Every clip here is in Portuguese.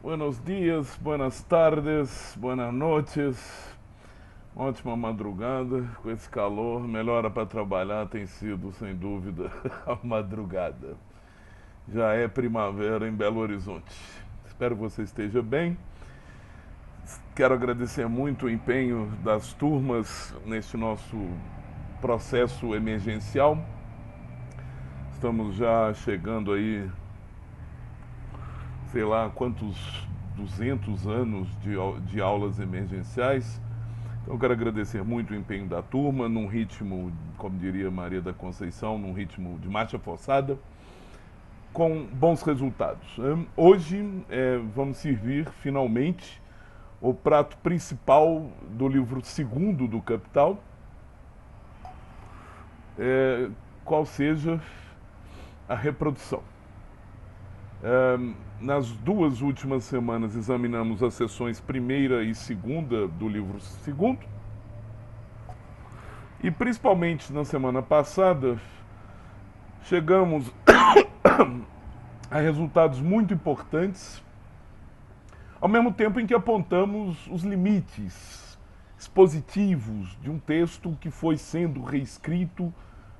Buenos dias, buenas tardes, buenas noches. Ótima madrugada, com esse calor, melhor hora para trabalhar tem sido, sem dúvida, a madrugada. Já é primavera em Belo Horizonte. Espero que você esteja bem. Quero agradecer muito o empenho das turmas neste nosso processo emergencial. Estamos já chegando aí, sei lá quantos 200 anos de aulas emergenciais. Então, quero agradecer muito o empenho da turma, num ritmo, como diria Maria da Conceição, num ritmo de marcha forçada, com bons resultados. Hoje vamos servir, finalmente, o prato principal do livro segundo do Capital, qual seja a reprodução. Nas duas últimas semanas examinamos as sessões primeira e segunda do livro segundo, e principalmente na semana passada chegamos a resultados muito importantes, ao mesmo tempo em que apontamos os limites expositivos de um texto que foi sendo reescrito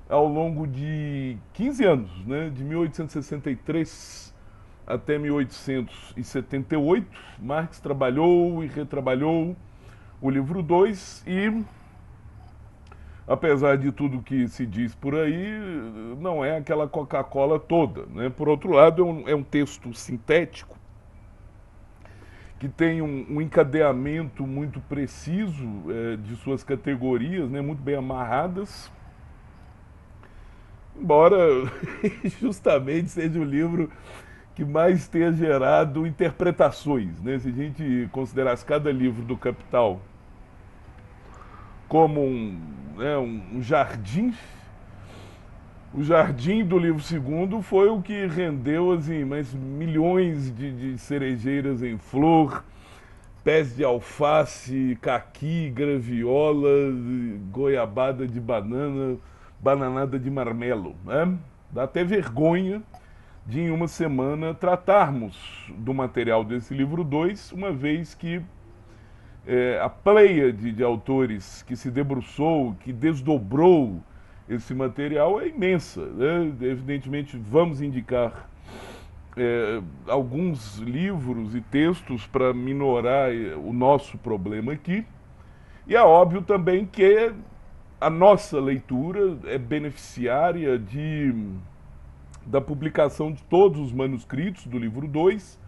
ao longo de 15 anos, né? De 1863 até 1878, Marx trabalhou e retrabalhou o livro 2 e, apesar de tudo que se diz por aí, não é aquela Coca-Cola toda, né? Por outro lado, é um texto sintético que tem um encadeamento muito preciso de suas categorias, né? Muito bem amarradas, embora justamente seja o livro que mais tenha gerado interpretações, né? Se a gente considerasse cada livro do Capital como um jardim, o jardim do livro segundo foi o que rendeu assim, mais milhões de cerejeiras em flor, pés de alface, caqui, graviola, goiabada de banana, bananada de marmelo, né? Dá até vergonha de em uma semana tratarmos do material desse livro 2, uma vez que a pleiade de autores que se debruçou, que desdobrou esse material é imensa, né? Evidentemente vamos indicar alguns livros e textos para minorar o nosso problema aqui, e é óbvio também que a nossa leitura é beneficiária da publicação de todos os manuscritos do livro 2,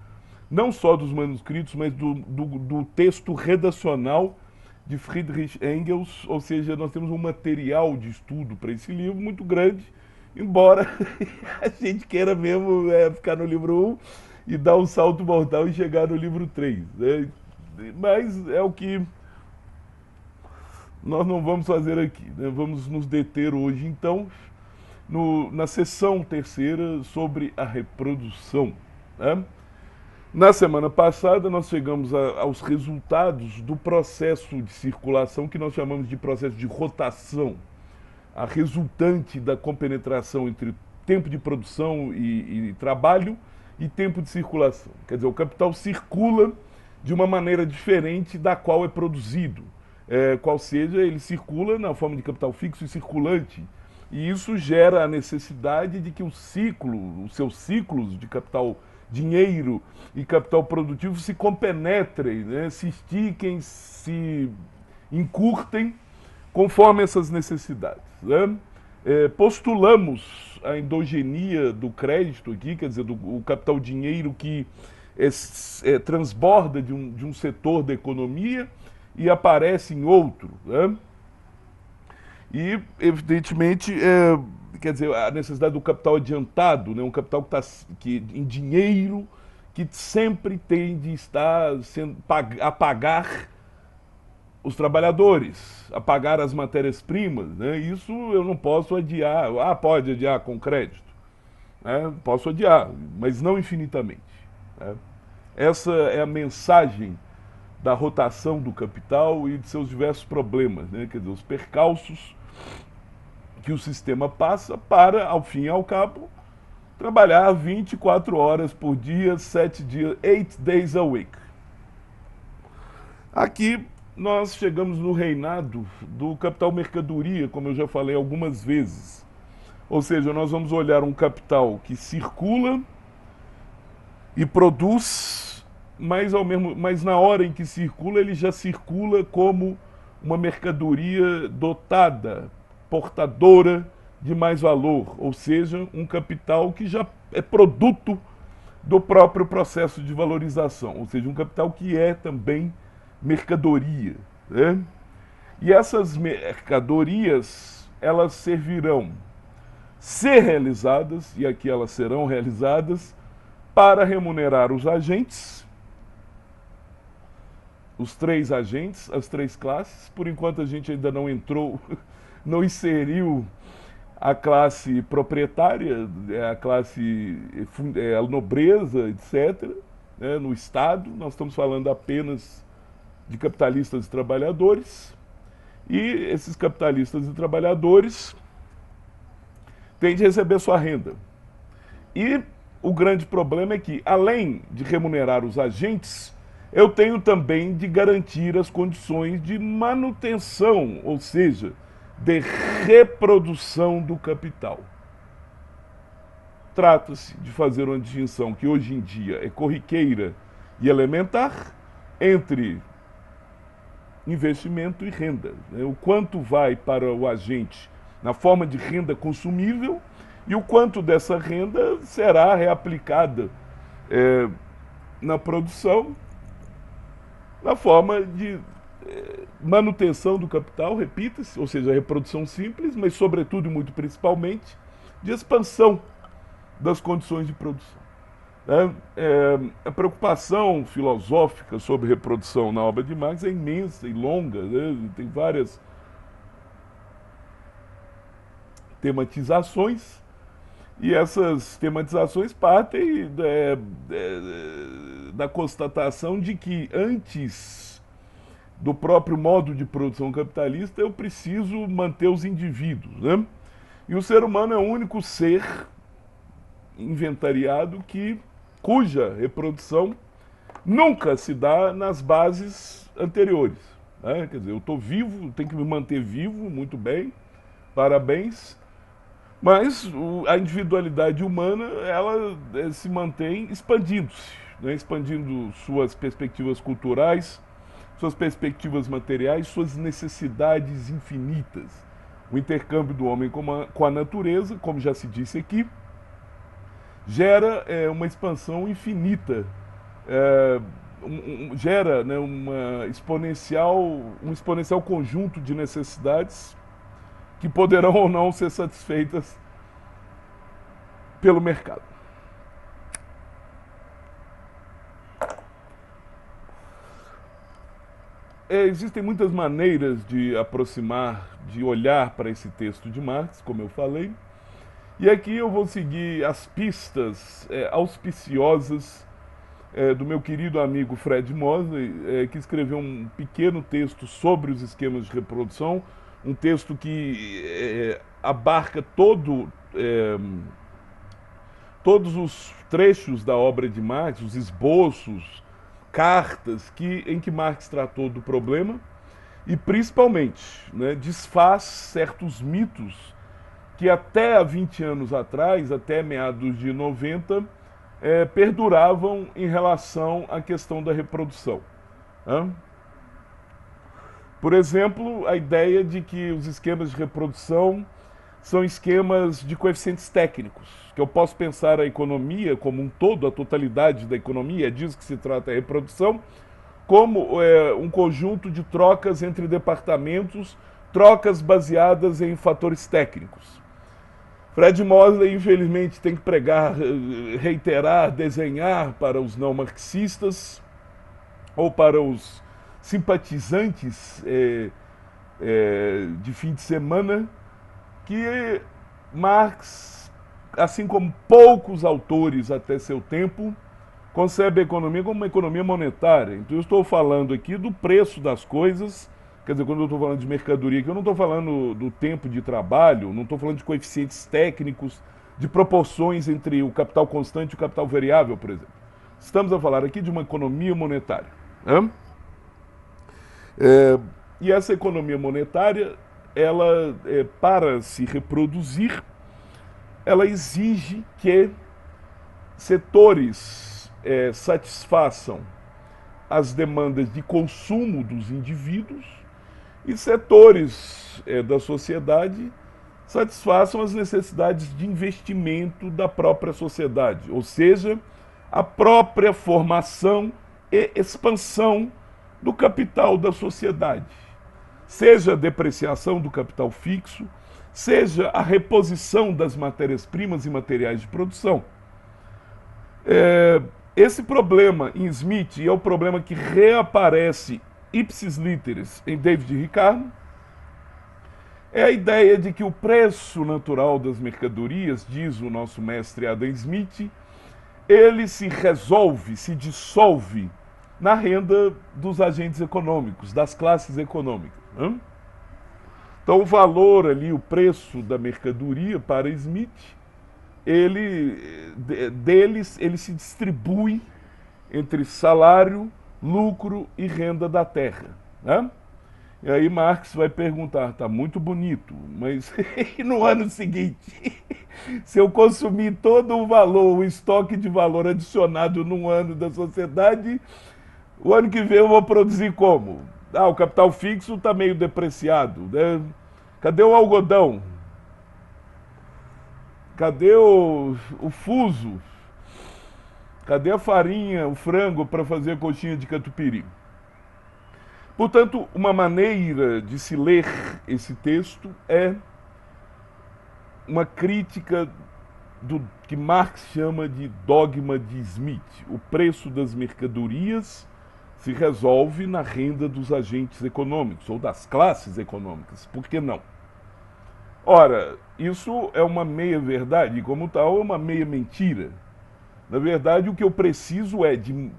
não só dos manuscritos, mas do texto redacional de Friedrich Engels, ou seja, nós temos um material de estudo para esse livro muito grande, embora a gente queira mesmo ficar no livro 1 e dar um salto mortal e chegar no livro 3, né? Mas é o que nós não vamos fazer aqui, né? Vamos nos deter hoje, então, na sessão terceira sobre a reprodução, né? Na semana passada, nós chegamos aos resultados do processo de circulação que nós chamamos de processo de rotação, a resultante da compenetração entre tempo de produção e trabalho e tempo de circulação. Quer dizer, o capital circula de uma maneira diferente da qual é produzido, qual seja, ele circula na forma de capital fixo e circulante. E isso gera a necessidade de que os seus ciclos de capital dinheiro e capital produtivo se compenetrem, né? Se estiquem, se encurtem conforme essas necessidades, né? Postulamos a endogenia do crédito aqui, quer dizer, o capital dinheiro que transborda de um setor da economia e aparece em outro, né? E, evidentemente, quer dizer, a necessidade do capital adiantado, né? Um capital em dinheiro que sempre tem de estar a pagar os trabalhadores, a pagar as matérias-primas, né? Isso eu não posso adiar. Pode adiar com crédito, né? Posso adiar, mas não infinitamente, né? Essa é a mensagem da rotação do capital e de seus diversos problemas, né? Quer dizer, os percalços que o sistema passa para, ao fim e ao cabo, trabalhar 24 horas por dia, 7 dias, 8 days a week. Aqui nós chegamos no reinado do capital mercadoria, como eu já falei algumas vezes. Ou seja, nós vamos olhar um capital que circula e produz, mas na hora em que circula, ele já circula como uma mercadoria dotada, portadora de mais valor, ou seja, um capital que já é produto do próprio processo de valorização, ou seja, um capital que é também mercadoria, né? E essas mercadorias, elas servirão, ser realizadas, e aqui elas serão realizadas, para remunerar os agentes, os 3 agentes, as 3 classes. Por enquanto a gente ainda não entrou, não inseriu a classe proprietária, a classe, a nobreza, etc., né, no Estado. Nós estamos falando apenas de capitalistas e trabalhadores, e esses capitalistas e trabalhadores têm de receber sua renda. E o grande problema é que, além de remunerar os agentes, eu tenho também de garantir as condições de manutenção, ou seja, de reprodução do capital. Trata-se de fazer uma distinção que hoje em dia é corriqueira e elementar entre investimento e renda, né? O quanto vai para o agente na forma de renda consumível e o quanto dessa renda será reaplicada na produção, na forma de manutenção do capital, repita-se, ou seja, reprodução simples, mas sobretudo e muito principalmente de expansão das condições de produção. A preocupação filosófica sobre reprodução na obra de Marx é imensa e longa, né? Tem várias tematizações, e essas tematizações partem da constatação de que antes do próprio modo de produção capitalista eu preciso manter os indivíduos, né? E o ser humano é o único ser inventariado cuja reprodução nunca se dá nas bases anteriores, né? Quer dizer, eu estou vivo, tenho que me manter vivo, muito bem, parabéns, mas a individualidade humana, ela se mantém expandindo-se, né? Expandindo suas perspectivas culturais, suas perspectivas materiais, suas necessidades infinitas. O intercâmbio do homem com a natureza, como já se disse aqui, gera uma expansão infinita, gera, né, um exponencial conjunto de necessidades que poderão ou não ser satisfeitas pelo mercado. Existem muitas maneiras de aproximar, de olhar para esse texto de Marx, como eu falei, e aqui eu vou seguir as pistas auspiciosas do meu querido amigo Fred Mosley, que escreveu um pequeno texto sobre os esquemas de reprodução, um texto que abarca todos os trechos da obra de Marx, os esboços, cartas em que Marx tratou do problema e, principalmente, né, desfaz certos mitos que até há 20 anos atrás, até meados de 90, perduravam em relação à questão da reprodução. Por exemplo, a ideia de que os esquemas de reprodução são esquemas de coeficientes técnicos, que eu posso pensar a economia como um todo, a totalidade da economia, é disso que se trata a reprodução, como um conjunto de trocas entre departamentos, trocas baseadas em fatores técnicos. Fred Mosley, infelizmente, tem que pregar, reiterar, desenhar para os não marxistas ou para os simpatizantes de fim de semana, que Marx, assim como poucos autores até seu tempo, concebe a economia como uma economia monetária. Então eu estou falando aqui do preço das coisas, quer dizer, quando eu estou falando de mercadoria, que eu não estou falando do tempo de trabalho, não estou falando de coeficientes técnicos, de proporções entre o capital constante e o capital variável, por exemplo. Estamos a falar aqui de uma economia monetária. Né? E essa economia monetária, ela, para se reproduzir, ela exige que setores satisfaçam as demandas de consumo dos indivíduos e setores da sociedade satisfaçam as necessidades de investimento da própria sociedade, ou seja, a própria formação e expansão do capital da sociedade, seja a depreciação do capital fixo, seja a reposição das matérias-primas e materiais de produção. Esse problema em Smith, e é o problema que reaparece ipsis literis em David Ricardo, é a ideia de que o preço natural das mercadorias, diz o nosso mestre Adam Smith, ele se resolve, se dissolve na renda dos agentes econômicos, das classes econômicas. Né? Então o valor ali, o preço da mercadoria para Smith, ele se distribui entre salário, lucro e renda da terra. Né? E aí Marx vai perguntar, tá muito bonito, mas no ano seguinte, se eu consumir todo o valor, o estoque de valor adicionado num ano da sociedade, o ano que vem eu vou produzir como? Ah, o capital fixo está meio depreciado, né? Cadê o algodão? Cadê o fuso? Cadê a farinha, o frango para fazer a coxinha de catupiry? Portanto, uma maneira de se ler esse texto é uma crítica do que Marx chama de dogma de Smith. O preço das mercadorias se resolve na renda dos agentes econômicos, ou das classes econômicas. Por que não? Ora, isso é uma meia-verdade, e como tal, é uma meia-mentira. Na verdade, o que eu preciso é de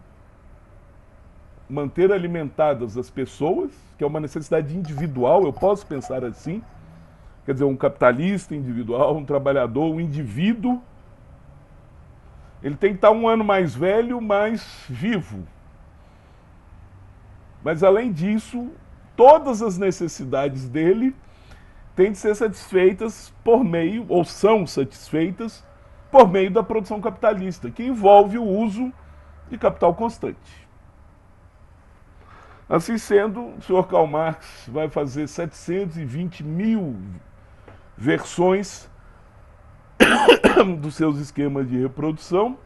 manter alimentadas as pessoas, que é uma necessidade individual, eu posso pensar assim, quer dizer, um capitalista individual, um trabalhador, um indivíduo, ele tem que estar um ano mais velho, mais vivo. Mas além disso, todas as necessidades dele têm de ser satisfeitas por meio, ou são satisfeitas, por meio da produção capitalista, que envolve o uso de capital constante. Assim sendo, o senhor Karl Marx vai fazer 720 mil versões dos seus esquemas de reprodução,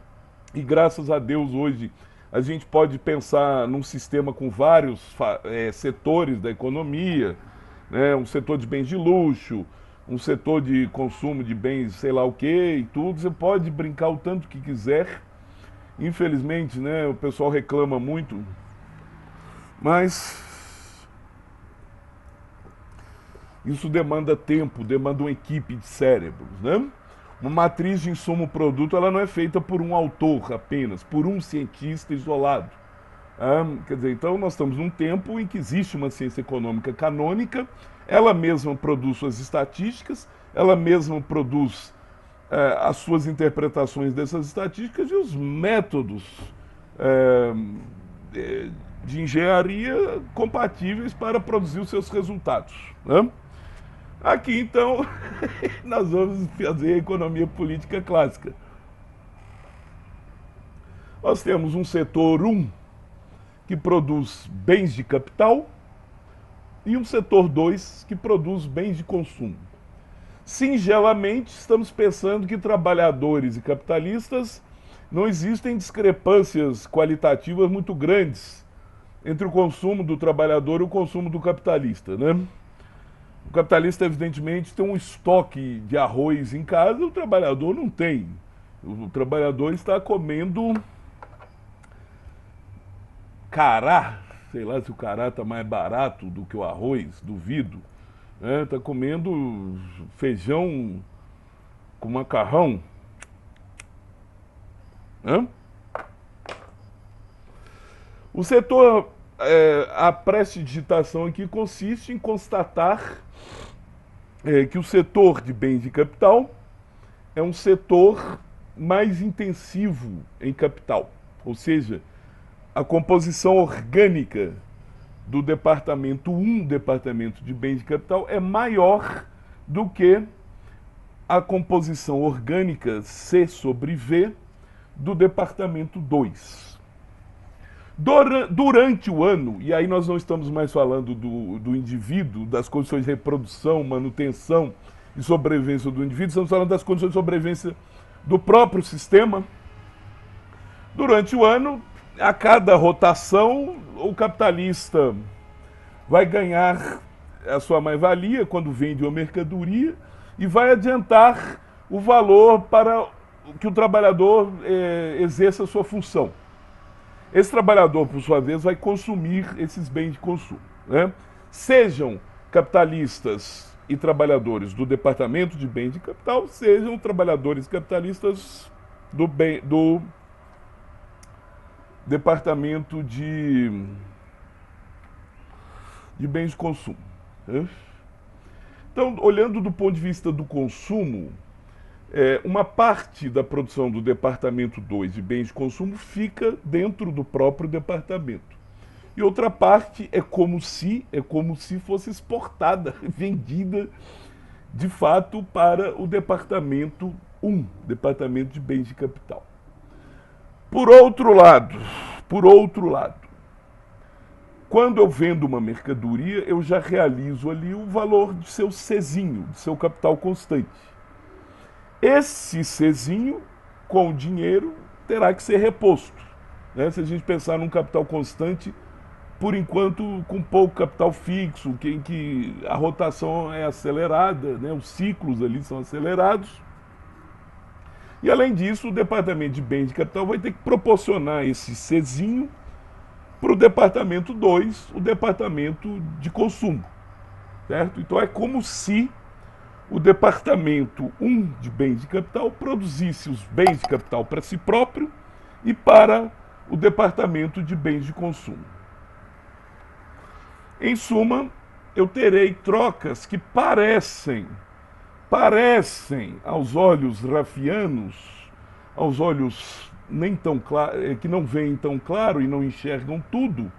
e graças a Deus hoje a gente pode pensar num sistema com vários setores da economia, né, um setor de bens de luxo, um setor de consumo de bens sei lá o que e tudo, você pode brincar o tanto que quiser. Infelizmente, né, o pessoal reclama muito, mas isso demanda tempo, demanda uma equipe de cérebros, né? Uma matriz de insumo-produto, ela não é feita por um autor apenas, por um cientista isolado. Quer dizer, então nós estamos num tempo em que existe uma ciência econômica canônica, ela mesma produz suas estatísticas, ela mesma produz as suas interpretações dessas estatísticas e os métodos de engenharia compatíveis para produzir os seus resultados. Né? Aqui, então, nós vamos fazer a economia política clássica. Nós temos um setor 1 que produz bens de capital e um setor 2 que produz bens de consumo. Singelamente, estamos pensando que trabalhadores e capitalistas não existem discrepâncias qualitativas muito grandes entre o consumo do trabalhador e o consumo do capitalista, né? O capitalista, evidentemente, tem um estoque de arroz em casa, o trabalhador não tem. O trabalhador está comendo cará, sei lá se o cará está mais barato do que o arroz, duvido. Está comendo feijão com macarrão. O setor, a prestidigitação aqui consiste em constatar que o setor de bens de capital é um setor mais intensivo em capital, ou seja, a composição orgânica do departamento 1, departamento de bens de capital, é maior do que a composição orgânica C sobre V do departamento 2. Durante o ano, e aí nós não estamos mais falando do indivíduo, das condições de reprodução, manutenção e sobrevivência do indivíduo, estamos falando das condições de sobrevivência do próprio sistema. Durante o ano, a cada rotação, o capitalista vai ganhar a sua mais-valia quando vende uma mercadoria e vai adiantar o valor para que o trabalhador exerça a sua função. Esse trabalhador, por sua vez, vai consumir esses bens de consumo, né? Sejam capitalistas e trabalhadores do departamento de bens de capital, sejam trabalhadores capitalistas do departamento de bens de consumo, né? Então, olhando do ponto de vista do consumo, uma parte da produção do departamento 2 de bens de consumo fica dentro do próprio departamento. E outra parte é como se fosse exportada, vendida de fato para o departamento 1, departamento de bens de capital. Por outro lado, quando eu vendo uma mercadoria, eu já realizo ali o valor de seu Czinho, de seu capital constante. Esse Czinho, com o dinheiro, terá que ser reposto, né? Se a gente pensar num capital constante, por enquanto com pouco capital fixo, em que a rotação é acelerada, né? Os ciclos ali são acelerados. E além disso, o departamento de bens de capital vai ter que proporcionar esse Czinho para o departamento 2, o departamento de consumo, certo? Então é como se o departamento 1 de bens de capital produzisse os bens de capital para si próprio e para o departamento de bens de consumo. Em suma, eu terei trocas que parecem aos olhos rafianos, aos olhos nem tão que não veem tão claro e não enxergam tudo,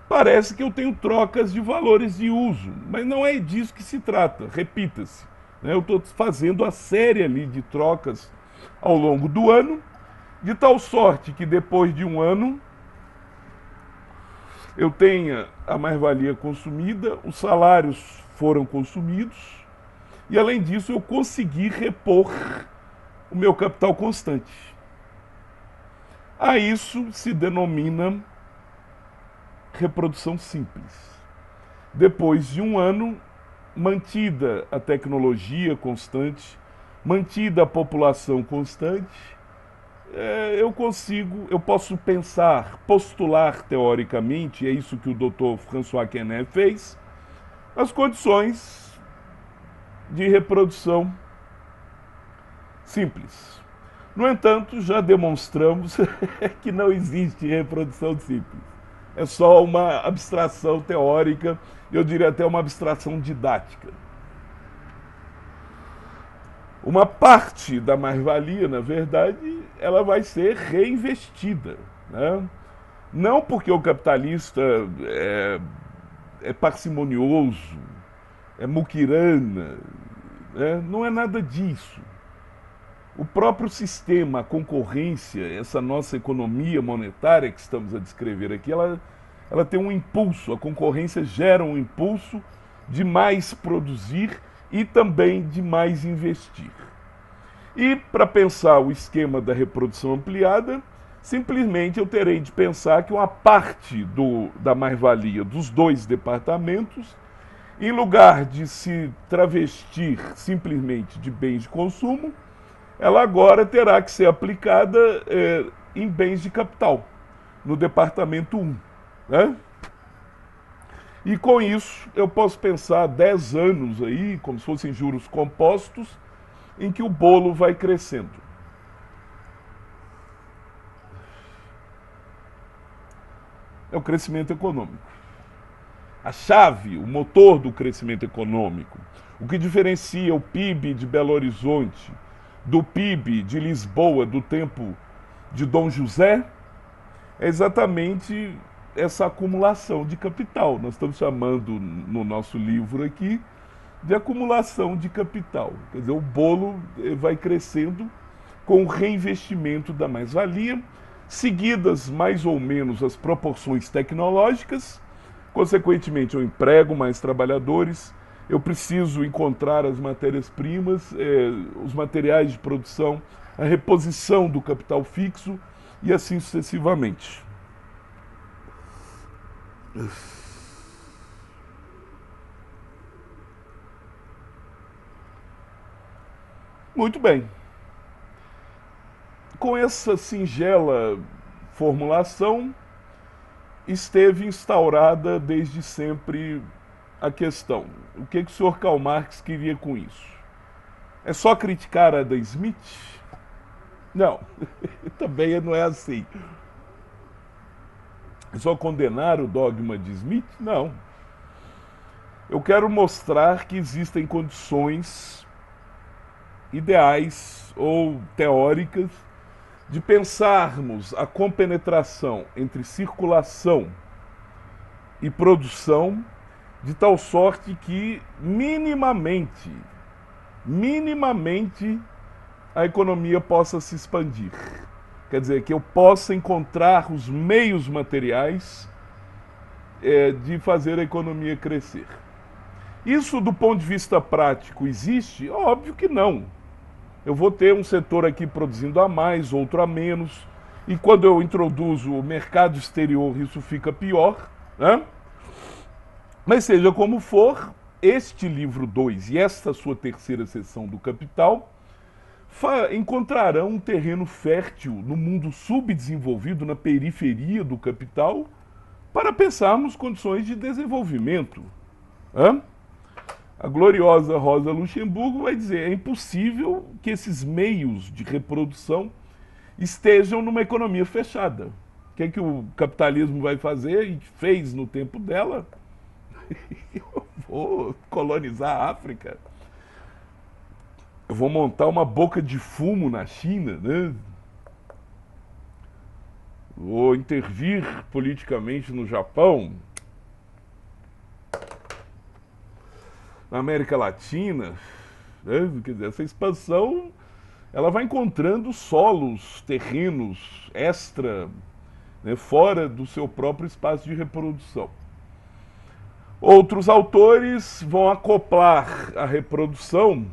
parece que eu tenho trocas de valores de uso, mas não é disso que se trata, repita-se. Eu estou fazendo a série ali de trocas ao longo do ano, de tal sorte que depois de um ano eu tenha a mais-valia consumida, os salários foram consumidos e, além disso, eu consegui repor o meu capital constante. A isso se denomina reprodução simples. Depois de um ano, mantida a tecnologia constante, mantida a população constante, eu posso pensar, postular teoricamente, é isso que o Dr. François Quesnel fez, as condições de reprodução simples. No entanto, já demonstramos que não existe reprodução simples. É só uma abstração teórica, eu diria até uma abstração didática. Uma parte da mais-valia, na verdade, ela vai ser reinvestida, né? Não porque o capitalista é parcimonioso, é muquirana, né? Não é nada disso. O próprio sistema, a concorrência, essa nossa economia monetária que estamos a descrever aqui, ela tem um impulso, a concorrência gera um impulso de mais produzir e também de mais investir. E para pensar o esquema da reprodução ampliada, simplesmente eu terei de pensar que uma parte da mais-valia dos dois departamentos, em lugar de se travestir simplesmente de bens de consumo, ela agora terá que ser aplicada em bens de capital, no departamento 1, né? E com isso eu posso pensar 10 anos aí, como se fossem juros compostos, em que o bolo vai crescendo. É o crescimento econômico. A chave, o motor do crescimento econômico, o que diferencia o PIB de Belo Horizonte do PIB de Lisboa do tempo de Dom José, é exatamente essa acumulação de capital. Nós estamos chamando no nosso livro aqui de acumulação de capital. Quer dizer, o bolo vai crescendo com o reinvestimento da mais-valia, seguidas mais ou menos as proporções tecnológicas. Consequentemente, eu emprego mais trabalhadores, eu preciso encontrar as matérias-primas, os materiais de produção, a reposição do capital fixo e assim sucessivamente. Muito bem. Com essa singela formulação, esteve instaurada desde sempre a questão. O que o senhor Karl Marx queria com isso? É só criticar Adam Smith? Não, também não é assim. É só condenar o dogma de Smith? Não. Eu quero mostrar que existem condições ideais ou teóricas de pensarmos a compenetração entre circulação e produção de tal sorte que minimamente a economia possa se expandir. Quer dizer, que eu possa encontrar os meios materiais de fazer a economia crescer. Isso, do ponto de vista prático, existe? Óbvio que não. Eu vou ter um setor aqui produzindo a mais, outro a menos, e quando eu introduzo o mercado exterior, isso fica pior, né? Mas seja como for, este livro 2 e esta sua terceira seção do Capital encontrarão um terreno fértil no mundo subdesenvolvido, na periferia do capital, para pensarmos condições de desenvolvimento. A gloriosa Rosa Luxemburgo vai dizer: é impossível que esses meios de reprodução estejam numa economia fechada. O que é que o capitalismo vai fazer e fez no tempo dela? Eu vou colonizar a África. Eu vou montar uma boca de fumo na China, né? Vou intervir politicamente no Japão, na América Latina, né? Quer dizer, essa expansão ela vai encontrando solos, terrenos extra, né, fora do seu próprio espaço de reprodução. Outros autores vão acoplar a reprodução,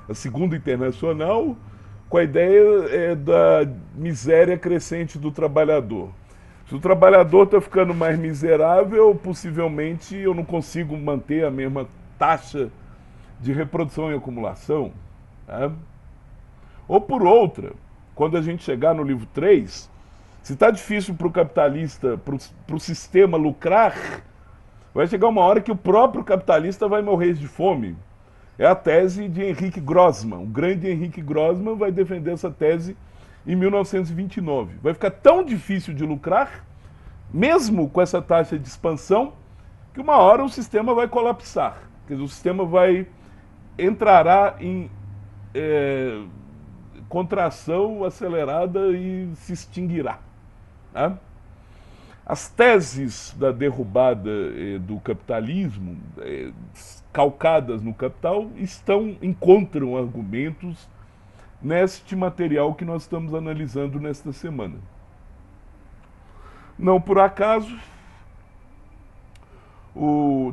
a Segunda Internacional, com a ideia da miséria crescente do trabalhador. Se o trabalhador está ficando mais miserável, possivelmente eu não consigo manter a mesma taxa de reprodução e acumulação. Né? Ou por outra, quando a gente chegar no livro 3, se está difícil para o capitalista, para o sistema lucrar, vai chegar uma hora que o próprio capitalista vai morrer de fome. É a tese de Henrique Grossman. O grande Henrique Grossman vai defender essa tese em 1929. Vai ficar tão difícil de lucrar, mesmo com essa taxa de expansão, que uma hora o sistema vai colapsar. Quer dizer, o sistema entrará em contração acelerada e se extinguirá. Né? As teses da derrubada do capitalismo, calcadas no Capital, encontram argumentos neste material que nós estamos analisando nesta semana. Não por acaso,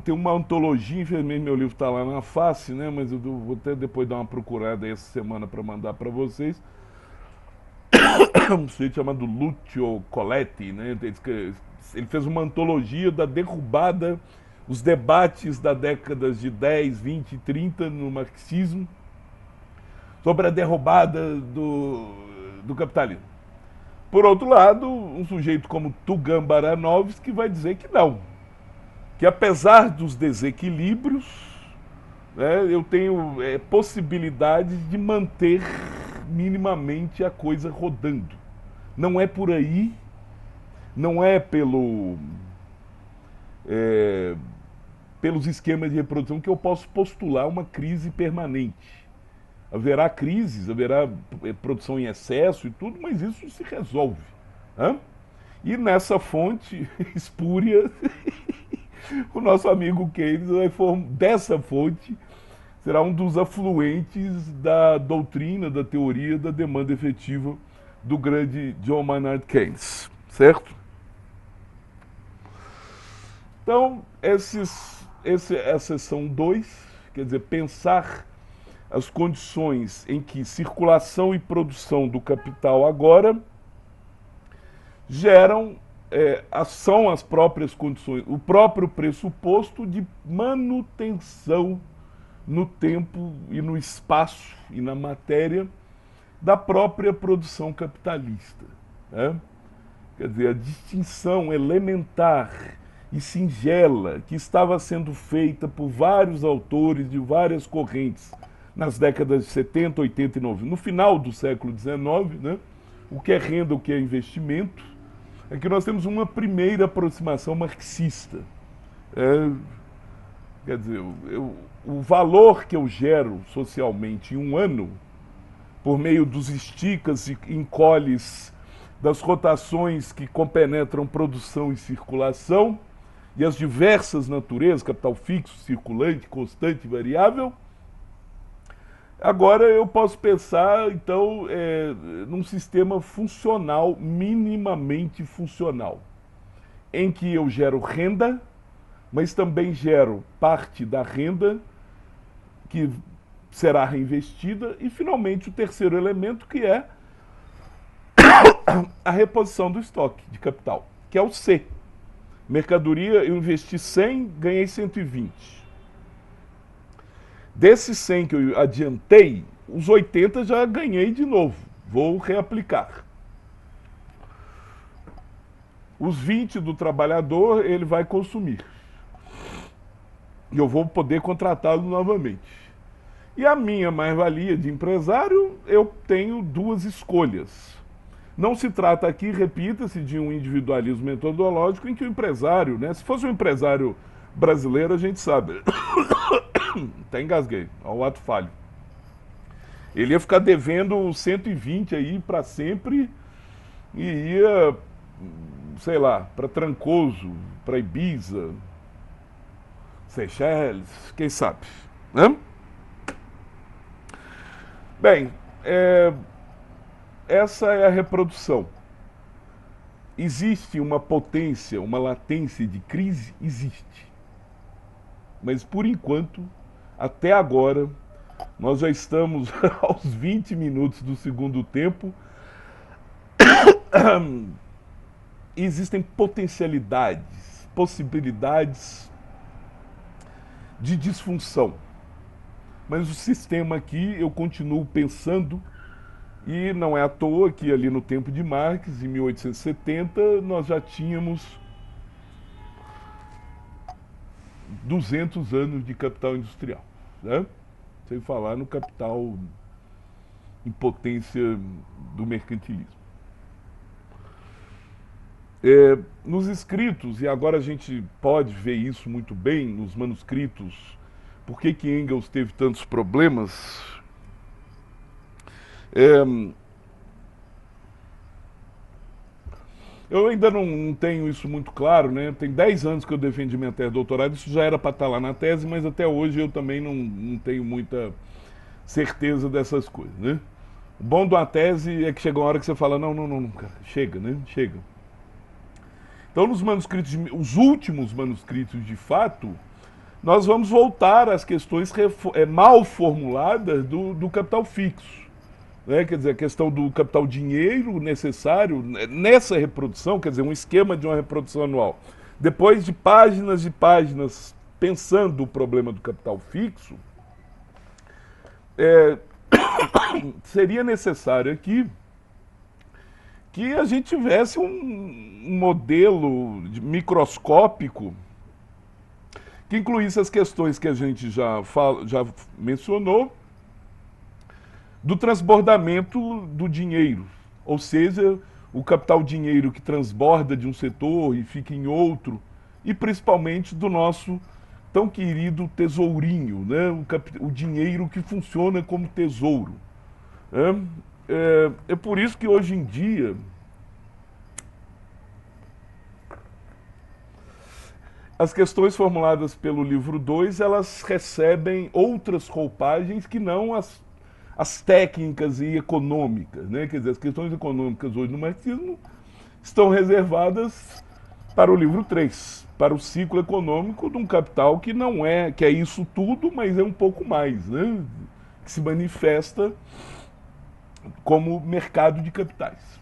tem uma antologia, infelizmente meu livro está lá na face, né, mas eu vou até depois dar uma procurada essa semana para mandar para vocês, um sujeito chamado Lucio Coletti, né? Ele fez uma antologia da derrubada, os debates das décadas de 10, 20 e 30 no marxismo, sobre a derrubada do capitalismo. Por outro lado, um sujeito como Tugan Baranovski vai dizer que não, que apesar dos desequilíbrios, né, eu tenho possibilidade de manter minimamente a coisa rodando. Não é por aí, não é pelos esquemas de reprodução que eu posso postular uma crise permanente. Haverá crises, haverá produção em excesso e tudo, mas isso se resolve. Né? E nessa fonte espúria, o nosso amigo Keynes dessa fonte será um dos afluentes da doutrina, da teoria da demanda efetiva do grande John Maynard Keynes, certo? Então, essa são dois, quer dizer, pensar as condições em que circulação e produção do capital agora geram, são as próprias condições, o próprio pressuposto de manutenção no tempo e no espaço e na matéria da própria produção capitalista. Né? Quer dizer, a distinção elementar e singela que estava sendo feita por vários autores de várias correntes nas décadas de 70, 80 e 90, no final do século XIX, né? O que é renda, o que é investimento, é que nós temos uma primeira aproximação marxista. Quer dizer, o valor que eu gero socialmente em um ano, por meio dos esticas e encolhes das rotações que compenetram produção e circulação, e as diversas naturezas, capital fixo, circulante, constante e variável, agora eu posso pensar, então, num sistema funcional, minimamente funcional, em que eu gero renda, mas também gero parte da renda que será reinvestida, e finalmente o terceiro elemento, que é a reposição do estoque de capital, que é o C. Mercadoria, eu investi 100, ganhei 120. Desses 100 que eu adiantei, os 80 já ganhei de novo, vou reaplicar. Os 20 do trabalhador, ele vai consumir. E eu vou poder contratá-lo novamente. E a minha mais-valia de empresário, eu tenho duas escolhas. Não se trata aqui, repita-se, de um individualismo metodológico em que o empresário, né? Se fosse um empresário brasileiro, a gente sabe. Até engasguei, ao ato falho. Ele ia ficar devendo 120 aí para sempre e ia, sei lá, para Trancoso, para Ibiza, Seychelles, quem sabe, né? Bem, essa é a reprodução. Existe uma potência, uma latência de crise? Existe. Mas, por enquanto, até agora, nós já estamos aos 20 minutos do segundo tempo. Existem potencialidades, possibilidades de disfunção. Mas o sistema aqui, eu continuo pensando, e não é à toa que ali no tempo de Marx, em 1870, nós já tínhamos 200 anos de capital industrial, né? Sem falar no capital em potência do mercantilismo. Nos escritos, e agora a gente pode ver isso muito bem nos manuscritos, por que Engels teve tantos problemas? Eu ainda não tenho isso muito claro, né? Tem 10 anos que eu defendi minha tese de doutorado, isso já era para estar lá na tese, mas até hoje eu também não tenho muita certeza dessas coisas, né? O bom de uma tese é que chega uma hora que você fala, não, cara, chega, né? Chega. Então, nos manuscritos, os últimos manuscritos de fato, nós vamos voltar às questões mal formuladas do capital fixo. Né? Quer dizer, a questão do capital dinheiro necessário nessa reprodução, quer dizer, um esquema de uma reprodução anual. Depois de páginas e páginas pensando o problema do capital fixo, seria necessário aqui que a gente tivesse um modelo microscópico que incluísse as questões que a gente já mencionou, do transbordamento do dinheiro, ou seja, o capital dinheiro que transborda de um setor e fica em outro, e principalmente do nosso tão querido tesourinho, né? O dinheiro que funciona como tesouro. Né? É por isso que hoje em dia as questões formuladas pelo livro 2, elas recebem outras roupagens que não as técnicas e econômicas, né? Quer dizer, as questões econômicas hoje no marxismo estão reservadas para o livro 3, para o ciclo econômico de um capital que não é, que é isso tudo, mas é um pouco mais, né? Que se manifesta como mercado de capitais.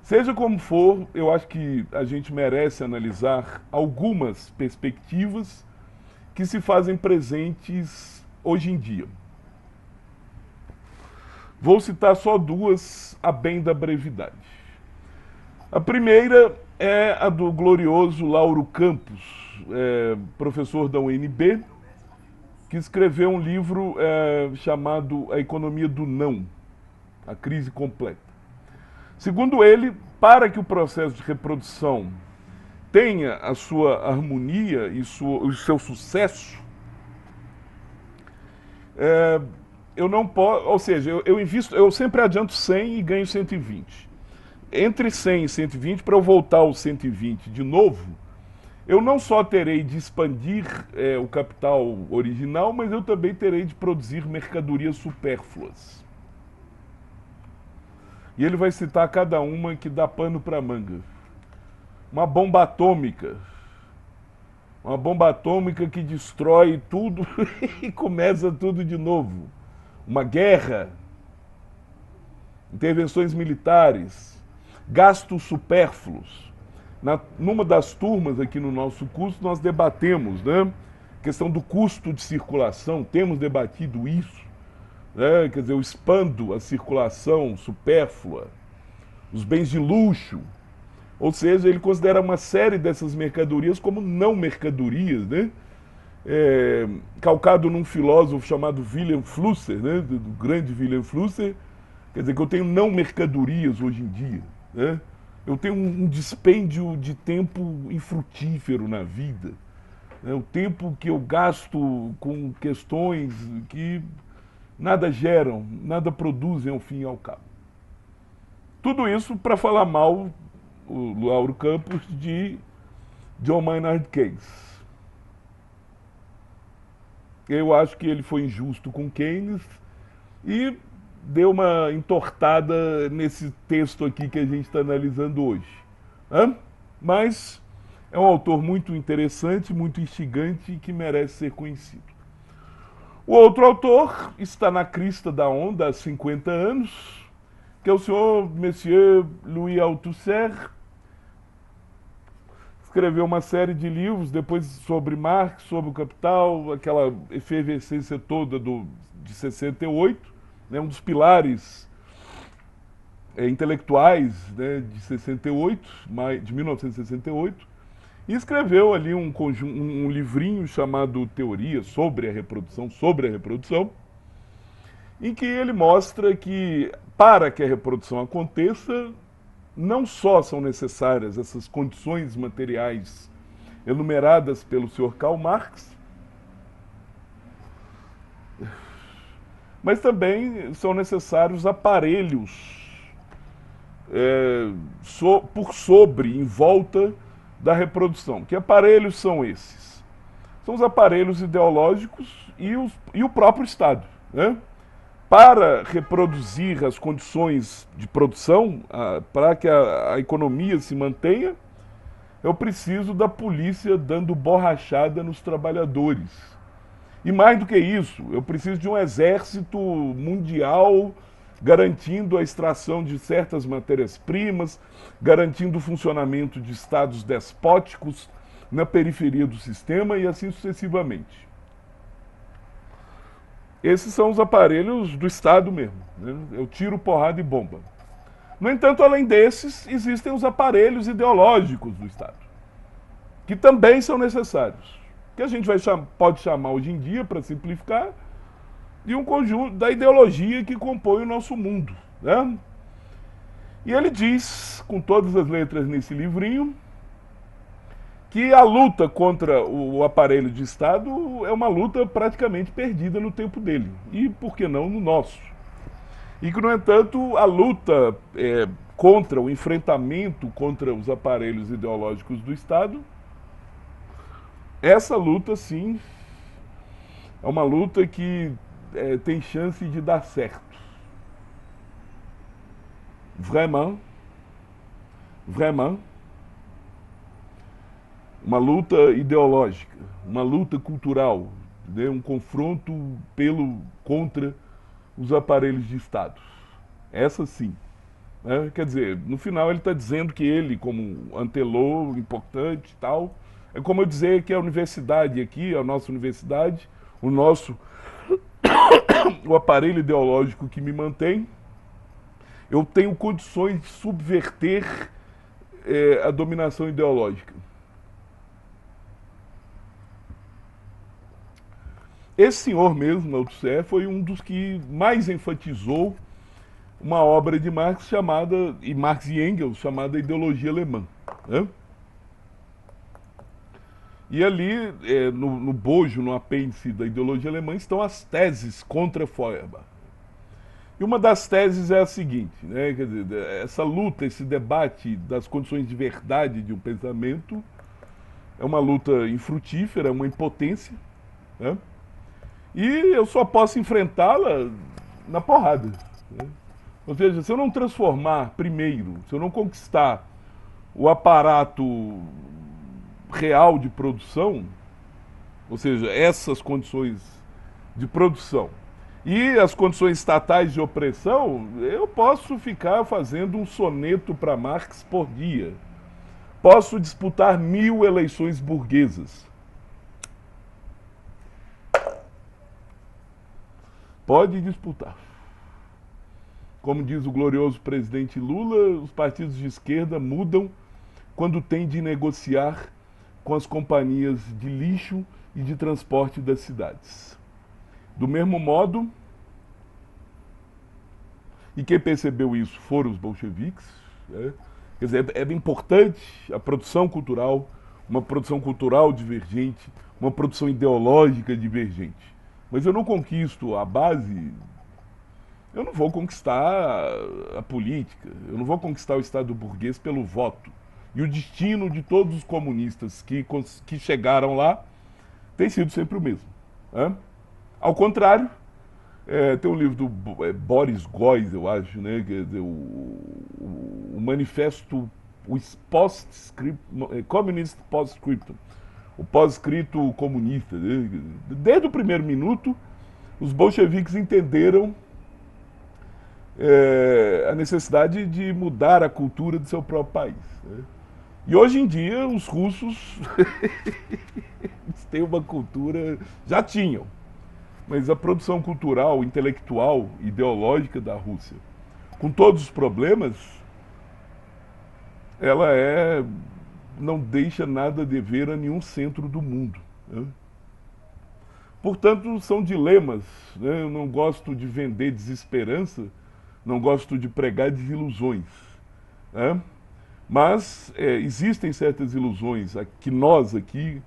Seja como for, eu acho que a gente merece analisar algumas perspectivas que se fazem presentes hoje em dia. Vou citar só duas, a bem da brevidade. A primeira é a do glorioso Lauro Campos, professor da UNB, que escreveu um livro chamado A Economia do Não, a Crise Completa. Segundo ele, para que o processo de reprodução tenha a sua harmonia e o seu sucesso, eu não posso, ou seja, eu sempre adianto 100 e ganho 120. Entre 100 e 120, para eu voltar aos 120 de novo, eu não só terei de expandir o capital original, mas eu também terei de produzir mercadorias supérfluas. E ele vai citar cada uma que dá pano para manga. Uma bomba atômica. Uma bomba atômica que destrói tudo e começa tudo de novo. Uma guerra. Intervenções militares. Gastos supérfluos. Numa das turmas aqui no nosso curso, nós debatemos, né? A questão do custo de circulação. Temos debatido isso. Quer dizer, eu expando a circulação supérflua, os bens de luxo, ou seja, ele considera uma série dessas mercadorias como não mercadorias, né? Calcado num filósofo chamado Wilhelm Flusser, né? Do grande Wilhelm Flusser, quer dizer que eu tenho não mercadorias hoje em dia, né? Eu tenho um dispêndio de tempo infrutífero na vida, né? O tempo que eu gasto com questões que nada geram, nada produzem ao fim e ao cabo. Tudo isso para falar mal, o Lauro Campos, de John Maynard Keynes. Eu acho que ele foi injusto com Keynes e deu uma entortada nesse texto aqui que a gente está analisando hoje. Mas é um autor muito interessante, muito instigante e que merece ser conhecido. O outro autor está na crista da onda há 50 anos, que é o senhor Monsieur Louis Althusser. Escreveu uma série de livros, depois sobre Marx, sobre o Capital, aquela efervescência toda de 68, né, um dos pilares intelectuais, né, de 68, de 1968. E escreveu ali um livrinho chamado Teoria sobre a Reprodução, em que ele mostra que, para que a reprodução aconteça, não só são necessárias essas condições materiais enumeradas pelo Sr. Karl Marx, mas também são necessários aparelhos em volta da reprodução. Que aparelhos são esses? São os aparelhos ideológicos e o próprio Estado, né? Para reproduzir as condições de produção, para que a economia se mantenha, eu preciso da polícia dando borrachada nos trabalhadores. E mais do que isso, eu preciso de um exército mundial garantindo a extração de certas matérias-primas, garantindo o funcionamento de estados despóticos na periferia do sistema e assim sucessivamente. Esses são os aparelhos do Estado mesmo, né? Eu tiro, porrada e bomba. No entanto, além desses, existem os aparelhos ideológicos do Estado, que também são necessários, que a gente pode chamar hoje em dia, para simplificar, de um conjunto da ideologia que compõe o nosso mundo, né? E ele diz, com todas as letras nesse livrinho, que a luta contra o aparelho de Estado é uma luta praticamente perdida no tempo dele, e por que não no nosso. E que, no entanto, a luta contra o enfrentamento contra os aparelhos ideológicos do Estado, essa luta, sim, é uma luta que tem chance de dar certo. Vraiment, vraiment, uma luta ideológica, uma luta cultural, né? Um confronto contra os aparelhos de Estado. Essa sim. Né? Quer dizer, no final ele está dizendo que ele, como antelô importante e tal, é como eu dizer que a universidade aqui, a nossa universidade, o aparelho ideológico que me mantém, eu tenho condições de subverter a dominação ideológica. Esse senhor mesmo, Althusser, foi um dos que mais enfatizou uma obra de Marx Marx e Engels, chamada Ideologia Alemã. Né? E ali, no bojo, no apêndice da Ideologia Alemã, estão as teses contra Feuerbach. E uma das teses é a seguinte, né? Quer dizer, essa luta, esse debate das condições de verdade de um pensamento é uma luta infrutífera, é uma impotência, né? E eu só posso enfrentá-la na porrada. Né? Ou seja, se eu não transformar primeiro, se eu não conquistar o aparato real de produção, ou seja, essas condições de produção, e as condições estatais de opressão, eu posso ficar fazendo um soneto para Marx por dia. Posso disputar 1000 eleições burguesas. Pode disputar. Como diz o glorioso presidente Lula, os partidos de esquerda mudam quando tem de negociar com as companhias de lixo e de transporte das cidades. Do mesmo modo, e quem percebeu isso foram os bolcheviques, né? Quer dizer, era importante a produção cultural, uma produção cultural divergente, uma produção ideológica divergente. Mas eu não conquisto a base, eu não vou conquistar a política, eu não vou conquistar o Estado burguês pelo voto. E o destino de todos os comunistas que chegaram lá tem sido sempre o mesmo. Né? Ao contrário, tem um livro do Boris Góes, eu acho, né, quer dizer, o manifesto, o Communist Postscriptum, o pós-escrito comunista. Né? Desde o primeiro minuto, os bolcheviques entenderam a necessidade de mudar a cultura do seu próprio país. Né? E hoje em dia, os russos têm uma cultura, já tinham, mas a produção cultural, intelectual, ideológica da Rússia, com todos os problemas, ela não deixa nada a dever a nenhum centro do mundo. Né? Portanto, são dilemas. Né? Eu não gosto de vender desesperança, não gosto de pregar desilusões. Né? Mas existem certas ilusões que nós aqui,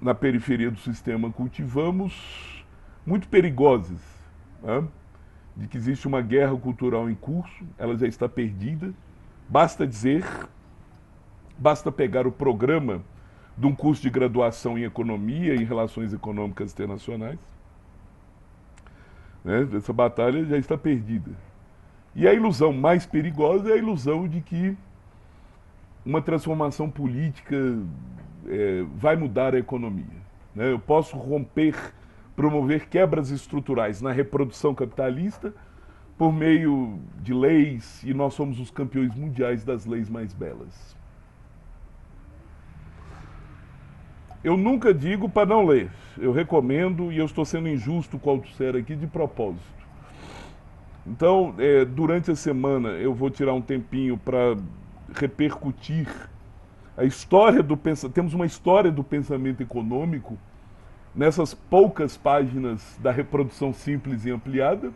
na periferia do sistema, cultivamos, muito perigosas, né? De que existe uma guerra cultural em curso, ela já está perdida. Basta pegar o programa de um curso de graduação em economia e em relações econômicas internacionais. Né? Essa batalha já está perdida. E a ilusão mais perigosa é a ilusão de que uma transformação política vai mudar a economia. Né? Eu posso promover quebras estruturais na reprodução capitalista por meio de leis, e nós somos os campeões mundiais das leis mais belas. Eu nunca digo para não ler. Eu recomendo, e eu estou sendo injusto com o Althusser aqui de propósito. Então, durante a semana, eu vou tirar um tempinho para repercutir a história do pensamento. Temos uma história do pensamento econômico nessas poucas páginas da reprodução simples e ampliada,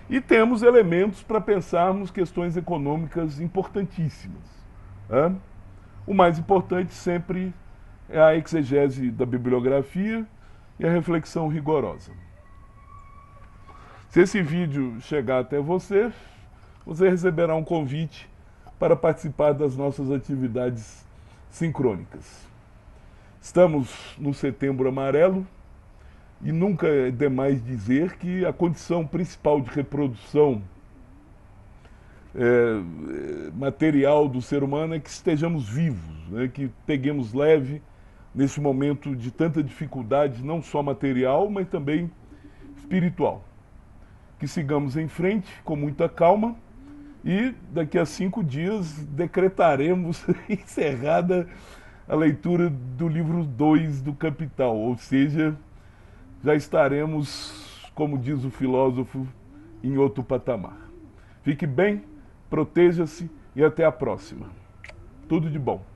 e temos elementos para pensarmos questões econômicas importantíssimas. Né? O mais importante sempre é a exegese da bibliografia e a reflexão rigorosa. Se esse vídeo chegar até você, você receberá um convite para participar das nossas atividades sincrônicas. Estamos no Setembro Amarelo e nunca é demais dizer que a condição principal de reprodução material do ser humano é que estejamos vivos, né? Que peguemos leve nesse momento de tanta dificuldade, não só material, mas também espiritual. Que sigamos em frente com muita calma e daqui a 5 dias decretaremos encerrada a leitura do livro 2 do Capital, ou seja, já estaremos, como diz o filósofo, em outro patamar. Fique bem, proteja-se e até a próxima. Tudo de bom.